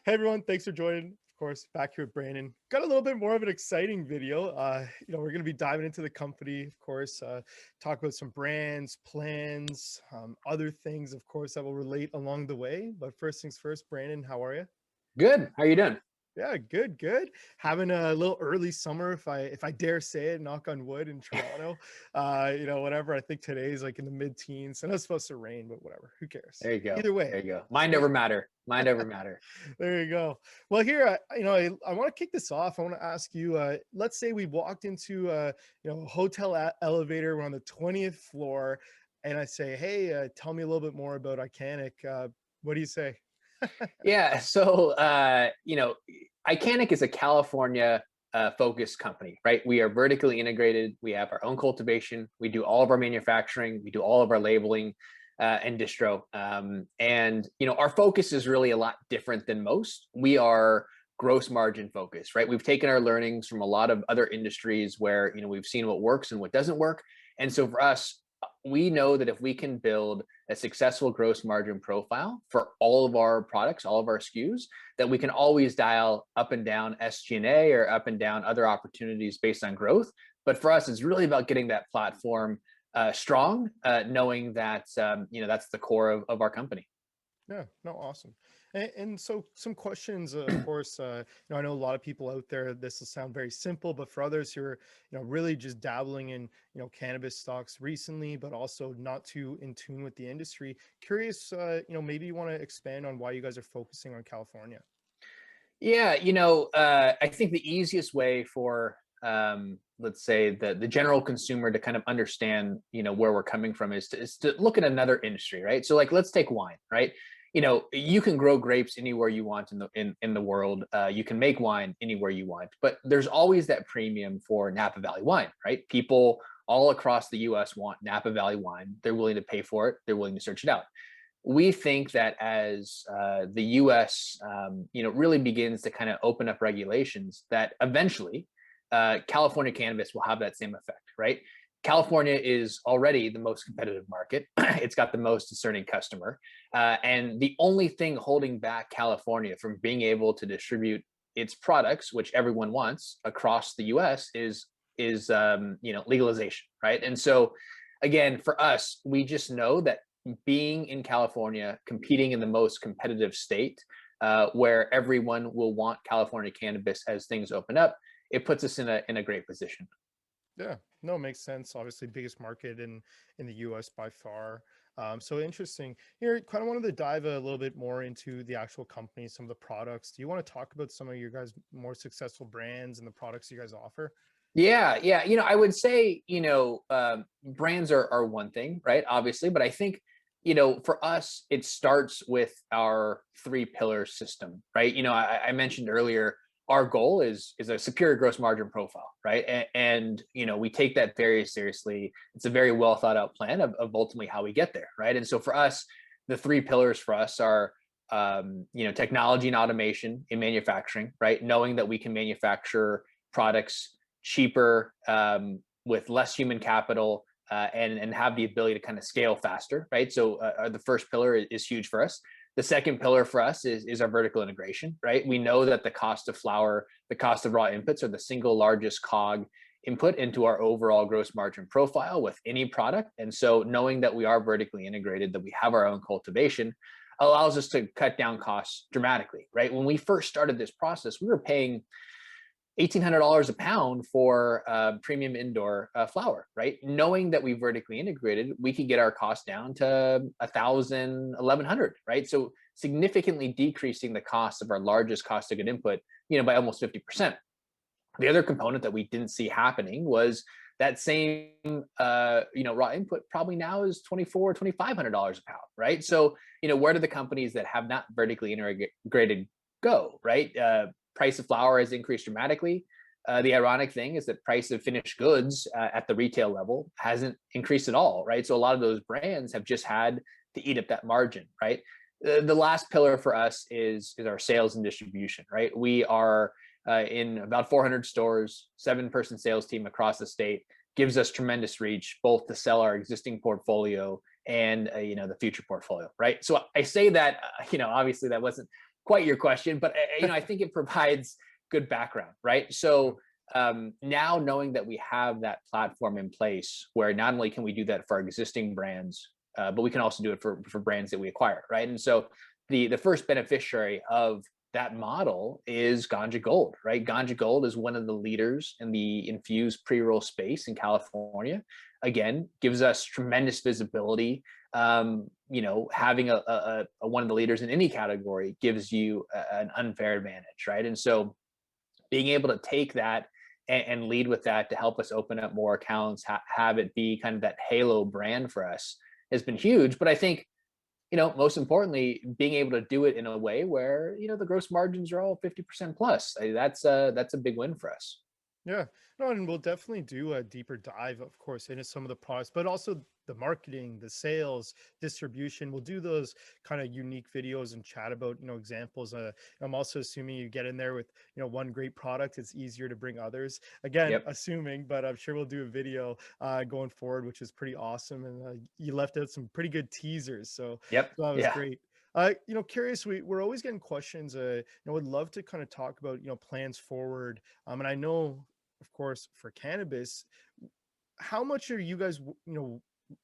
Hey everyone, thanks for joining. Of course, back here with Brandon. Got a little bit more of an exciting video. We're going to be diving into the company, of course, talk about some brands, plans, other things, of course, that will relate along the way. But first things first, Brandon, how are you? Good. How are you doing? Yeah, good, good. Having a little early summer, if I dare say it, knock on wood in Toronto. Whatever. I think today's like in the mid-teens, and it's supposed to rain, but whatever. Who cares? There you go. Either way. There you go. Mind over matter. Mind over matter. There you go. Well, here, I want to kick this off. I want to ask you. Let's say we walked into a hotel elevator. We're on the 20th floor, and I say, "Hey, tell me a little bit more about Icanic." What do you say? Yeah. So, Icanic is a California focused company, right? We are vertically integrated. We have our own cultivation. We do all of our manufacturing. We do all of our labeling and distro. Our focus is really a lot different than most. We are gross margin focused, right? We've taken our learnings from a lot of other industries where, we've seen what works and what doesn't work. And so for us, we know that if we can build a successful gross margin profile for all of our products, all of our SKUs, that we can always dial up and down SG&A or up and down other opportunities based on growth. But for us, it's really about getting that platform strong, knowing that that's the core of our company. Yeah, no, awesome. And so some questions, of course, I know a lot of people out there, this will sound very simple, but for others who are, really just dabbling in, cannabis stocks recently, but also not too in tune with the industry, curious, maybe you want to expand on why you guys are focusing on California. Yeah, I think the easiest way for let's say the general consumer to kind of understand, where we're coming from is to look at another industry, right? So like let's take wine, right? You can grow grapes anywhere you want in the world. You can make wine anywhere you want, but there's always that premium for Napa Valley wine, right? People all across the US want Napa Valley wine. They're willing to pay for it. They're willing to search it out. We think that as the U.S. Really begins to kind of open up regulations, that eventually California cannabis will have that same effect, right? California is already the most competitive market. It's got the most discerning customer, and the only thing holding back California from being able to distribute its products, which everyone wants across the U.S., is legalization, right? And so, again, for us, we just know that being in California, competing in the most competitive state, where everyone will want California cannabis as things open up, it puts us in a great position. Yeah, no, makes sense. Obviously, biggest market in the U.S. by far. So interesting. Here, kind of wanted to dive a little bit more into the actual company, some of the products. Do you want to talk about some of your guys' more successful brands and the products you guys offer? Yeah, yeah. I would say, brands are one thing, right? Obviously, but I think, for us, it starts with our three pillar system, right? I mentioned earlier, our goal is a superior gross margin profile, right? And we take that very seriously. It's a very well thought out plan of ultimately how we get there, right? And so for us, the three pillars for us are technology and automation in manufacturing, right? Knowing that we can manufacture products cheaper, with less human capital, and have the ability to kind of scale faster, right? So the first pillar is huge for us. The second pillar for us is our vertical integration, right? We know that the cost of flower, the cost of raw inputs are the single largest cog input into our overall gross margin profile with any product. And so knowing that we are vertically integrated, that we have our own cultivation, allows us to cut down costs dramatically, right? When we first started this process, we were paying $1,800 a pound for premium indoor flower, right? Knowing that we vertically integrated, we could get our cost down to 1,000, 1,100, right? So significantly decreasing the cost of our largest cost of good input, by almost 50%. The other component that we didn't see happening was that same, raw input probably now is $2,400, $2,500 a pound, right? So, where do the companies that have not vertically integrated go, right? Price of flower has increased dramatically. The ironic thing is that price of finished goods at the retail level hasn't increased at all, right? So a lot of those brands have just had to eat up that margin, right? The last pillar for us is our sales and distribution, right? We are in about 400 stores, 7-person sales team across the state, gives us tremendous reach, both to sell our existing portfolio and the future portfolio, right? So I say that, obviously that wasn't quite your question, but I think it provides good background, right? So now knowing that we have that platform in place, where not only can we do that for our existing brands, but we can also do it for brands that we acquire, right? And so the first beneficiary of that model is Ganja Gold, right? Ganja Gold is one of the leaders in the infused pre-roll space in California. Again, gives us tremendous visibility. Having a one of the leaders in any category gives you an unfair advantage, right? And so being able to take that and lead with that to help us open up more accounts, have it be kind of that halo brand for us has been huge. But I think, most importantly, being able to do it in a way where, the gross margins are all 50% plus. That's a big win for us. Yeah, no, and we'll definitely do a deeper dive, of course, into some of the products, but also the marketing, the sales, distribution. We'll do those kind of unique videos and chat about, examples. I'm also assuming you get in there with, one great product, it's easier to bring others. Again, Yep. assuming, but I'm sure we'll do a video going forward, which is pretty awesome. And you left out some pretty good teasers, Yep. so that was Yeah. great. Curious, we're always getting questions. Would love to kind of talk about, plans forward. And I know, of course, for cannabis, how much are you guys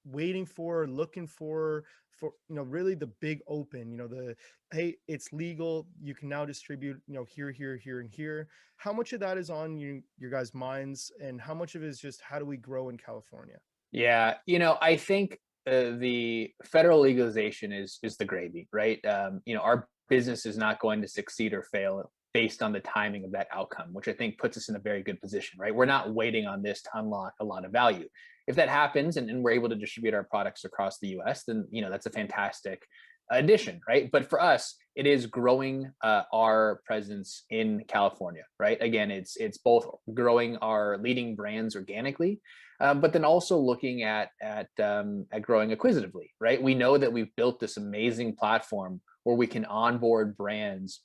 waiting for, looking for really the big open, the hey, it's legal, you can now distribute, here, here, and here. How much of that is on your guys' minds, and how much of it is just how do we grow in California? Yeah, I think the federal legalization is the gravy, right? Our business is not going to succeed or fail based on the timing of that outcome, which I think puts us in a very good position, right? We're not waiting on this to unlock a lot of value. If that happens and we're able to distribute our products across the U.S., then that's a fantastic addition, right? But for us, it is growing our presence in California, right? Again, it's both growing our leading brands organically, but then also looking at growing acquisitively, right? We know that we've built this amazing platform where we can onboard brands,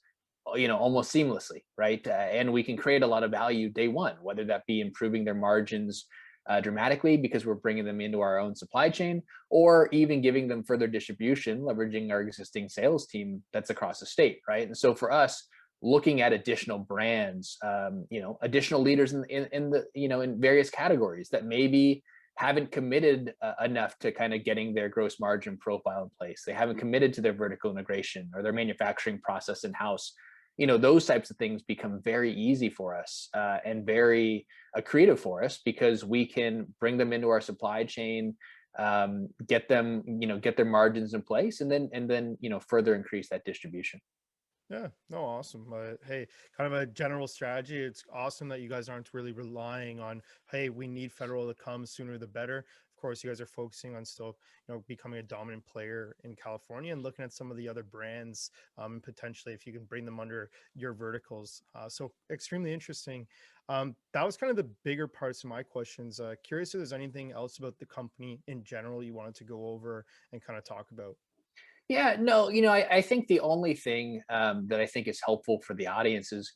almost seamlessly, right? And we can create a lot of value day one, whether that be improving their margins dramatically because we're bringing them into our own supply chain, or even giving them further distribution, leveraging our existing sales team that's across the state, right? And so for us, looking at additional brands, additional leaders in the in various categories that maybe haven't committed enough to kind of getting their gross margin profile in place. They haven't committed to their vertical integration or their manufacturing process in house. Those types of things become very easy for us and very creative for us, because we can bring them into our supply chain, get them, get their margins in place, and then further increase that distribution. Yeah, no, awesome. Hey, kind of a general strategy. It's awesome that you guys aren't really relying on, hey, we need federal to come sooner the better. Of course, you guys are focusing on still, becoming a dominant player in California and looking at some of the other brands, and potentially if you can bring them under your verticals. So extremely interesting. That was kind of the bigger parts of my questions. Curious if there's anything else about the company in general you wanted to go over and kind of talk about. Yeah, no, I think the only thing that I think is helpful for the audience is,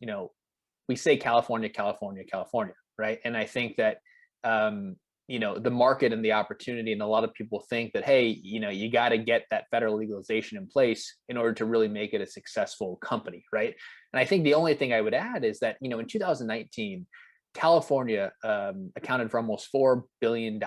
we say California, California, California, right? And I think that the market and the opportunity, and a lot of people think that, hey, you got to get that federal legalization in place in order to really make it a successful company, right? And I think the only thing I would add is that, in 2019, California accounted for almost $4 billion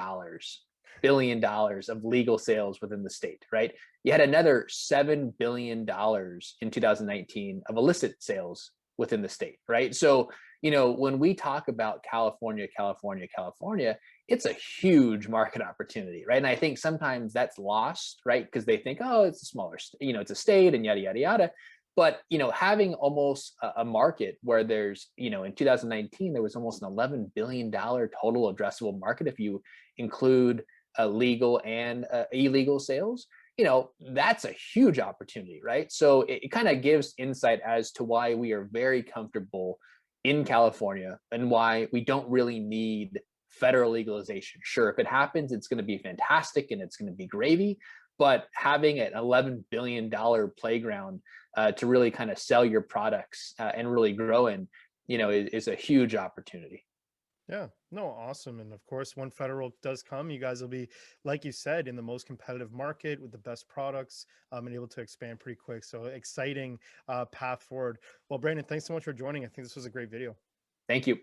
of legal sales within the state, right? You had another $7 billion in 2019 of illicit sales within the state, right? So, when we talk about California, California, California, it's a huge market opportunity, right? And I think sometimes that's lost, right? Because they think, oh, it's a smaller, it's a state and yada, yada, yada. But, having almost a market where there's, in 2019, there was almost an $11 billion total addressable market if you include legal and illegal sales, that's a huge opportunity, right? So it kind of gives insight as to why we are very comfortable in California and why we don't really need federal legalization. Sure, if it happens, it's going to be fantastic and it's going to be gravy, but having an $11 billion playground to really kind of sell your products and really grow in, is a huge opportunity. Yeah, No, awesome. And of course, when federal does come, you guys will be, like you said, in the most competitive market with the best products, and able to expand pretty quick. So exciting path forward. Well, Brandon, thanks so much for joining. I think this was a great video. Thank you.